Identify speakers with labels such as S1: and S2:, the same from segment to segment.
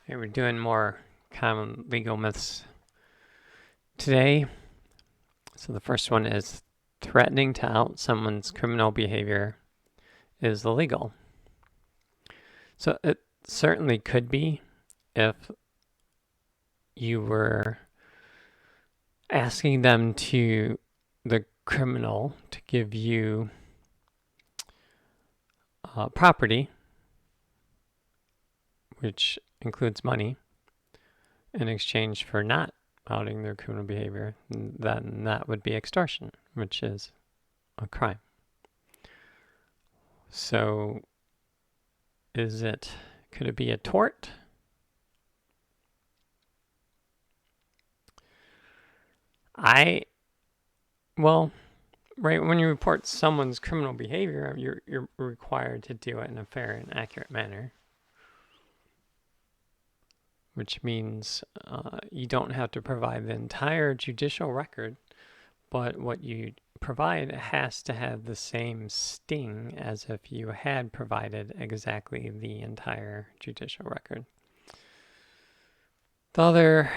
S1: Okay, we're doing more common legal myths today. So the first one is threatening to out someone's criminal behavior is illegal. So it certainly could be if you were asking the criminal, to give you property, which includes money, in exchange for not outing their criminal behavior. Then that would be extortion, which is a crime. So could it be a tort? Well, right, when you report someone's criminal behavior, you're required to do it in a fair and accurate manner, which means you don't have to provide the entire judicial record, but what you provide has to have the same sting as if you had provided exactly the entire judicial record. The other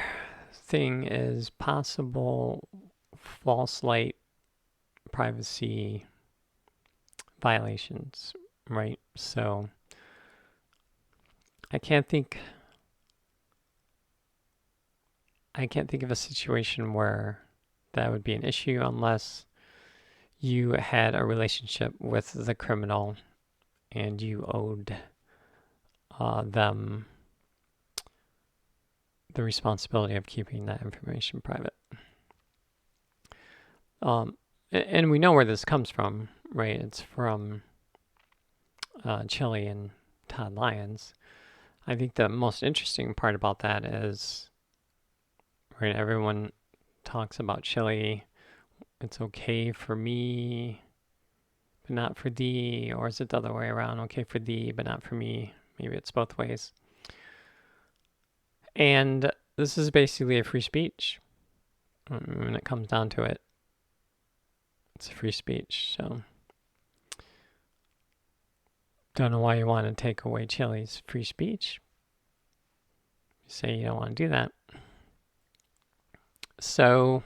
S1: thing is possible false light privacy violations, right? So I can't think of a situation where that would be an issue unless you had a relationship with the criminal and you owed them the responsibility of keeping that information private. And we know where this comes from, right? It's from Chile and Todd Lyons. I think the most interesting part about that is, right, everyone talks about Chile. It's okay for me, but not for thee. Or is it the other way around? Okay for thee, but not for me. Maybe it's both ways. And this is basically a free speech. When it comes down to it, it's free speech. So don't know why you want to take away Chile's free speech. You say you don't want to do that. So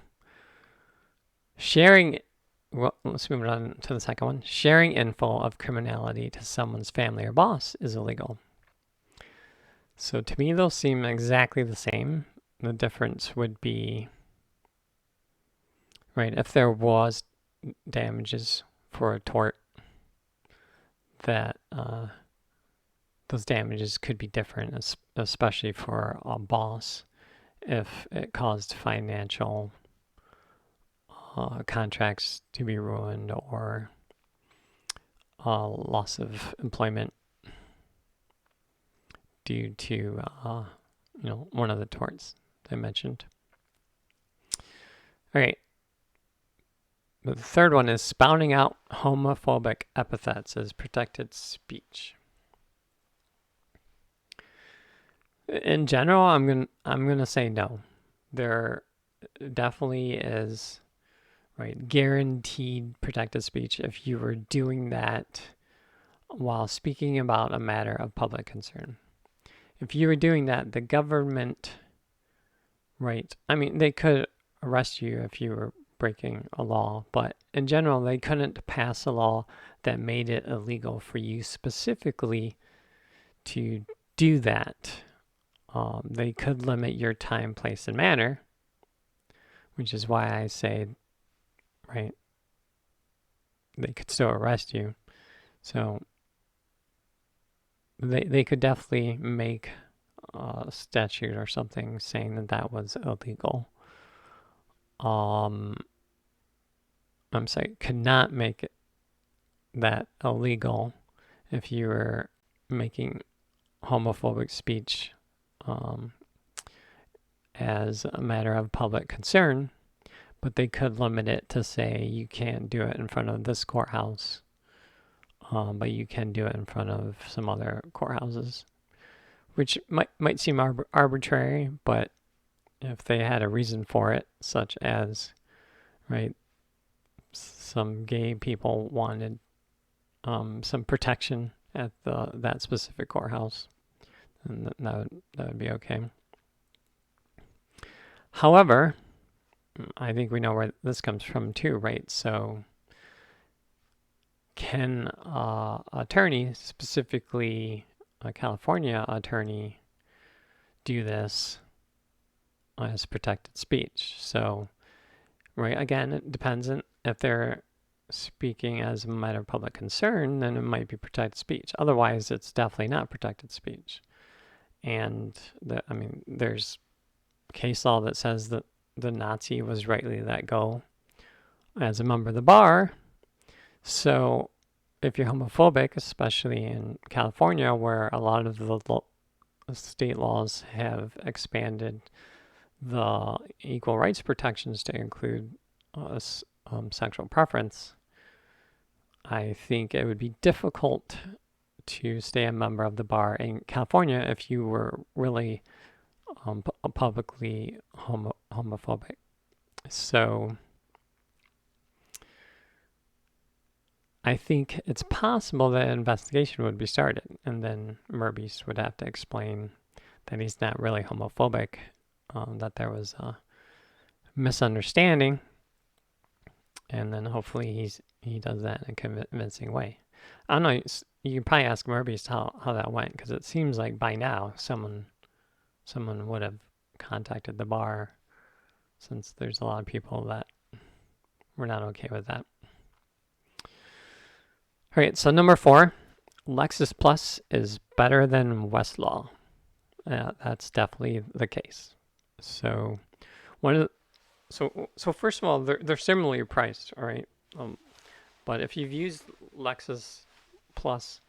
S1: let's move on to the second one. Sharing info of criminality to someone's family or boss is illegal. So to me, those seem exactly the same. The difference would be, right, if there was damages for a tort, that those damages could be different, especially for a boss, if it caused financial contracts to be ruined or loss of employment due to one of the torts I mentioned. All right. The third one is spouting out homophobic epithets as protected speech. In general, I'm gonna say no. There definitely is, right, guaranteed protected speech if you were doing that while speaking about a matter of public concern. If you were doing that, the government, right, I mean, they could arrest you if you were breaking a law, but in general, they couldn't pass a law that made it illegal for you specifically to do that. They could limit your time, place, and manner, which is why I say, right, they could still arrest you. So they could definitely make a statute or something saying that was illegal. I'm sorry, could not make that illegal if you were making homophobic speech as a matter of public concern, but they could limit it to say you can't do it in front of this courthouse, but you can do it in front of some other courthouses, which might seem arbitrary, but if they had a reason for it, such as, right, some gay people wanted some protection at that specific courthouse, and that would be okay. However, I think we know where this comes from too, right? So can attorney, specifically a California attorney, do this as protected speech? So, right, again, it depends on if they're speaking as a matter of public concern, then it might be protected speech. Otherwise, it's definitely not protected speech. And there's case law that says that the Nazi was rightly let go as a member of the bar. So if you're homophobic, especially in California, where a lot of the state laws have expanded the equal rights protections to include sexual preference, I think it would be difficult to stay a member of the bar in California if you were really publicly homophobic. So I think it's possible that an investigation would be started, and then Merbies would have to explain that he's not really homophobic, that there was a misunderstanding, and then hopefully he does that in a convincing way. I don't know. You can probably ask Merbies how that went, because it seems like by now someone would have contacted the bar, since there's a lot of people that were not okay with that. All right, so number 4, Lexis Plus is better than Westlaw. That's definitely the case. So so first of all, they're similarly priced, all right. But if you've used Lexis Plus,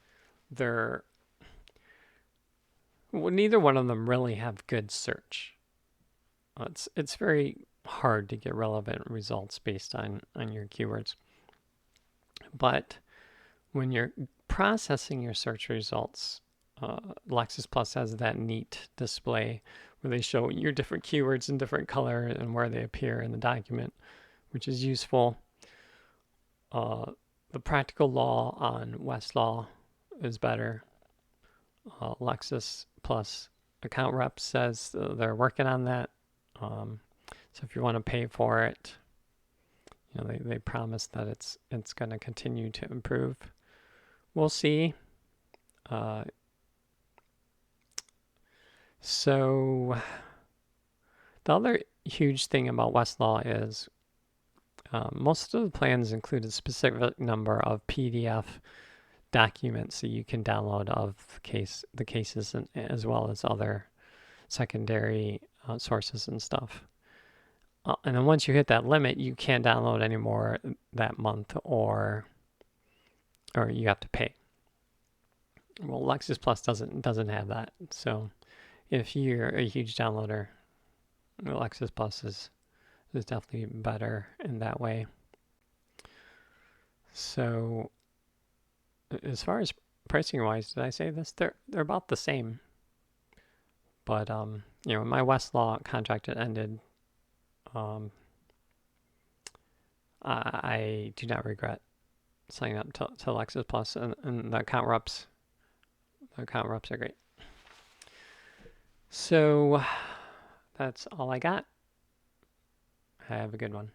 S1: neither one of them really have good search. It's very hard to get relevant results based on your keywords. But when you're processing your search results, Lexis Plus has that neat display where they show your different keywords in different color and where they appear in the document, which is useful. The practical law on Westlaw is better. Lexis Plus account rep says they're working on that. So if you want to pay for it, they promise that it's going to continue to improve. We'll see. So the other huge thing about Westlaw is most of the plans include a specific number of PDF documents that you can download of the cases, as well as other secondary sources and stuff. And then once you hit that limit, you can't download any more that month, or you have to pay. Well, Lexis Plus doesn't have that. So if you're a huge downloader, Lexis Plus is definitely better in that way. So as far as pricing wise, did I say this? They're about the same. But when my Westlaw contract had ended, I do not regret signing up to Lexis Plus, and the account reps. The account reps are great. So that's all I got. Have a good one.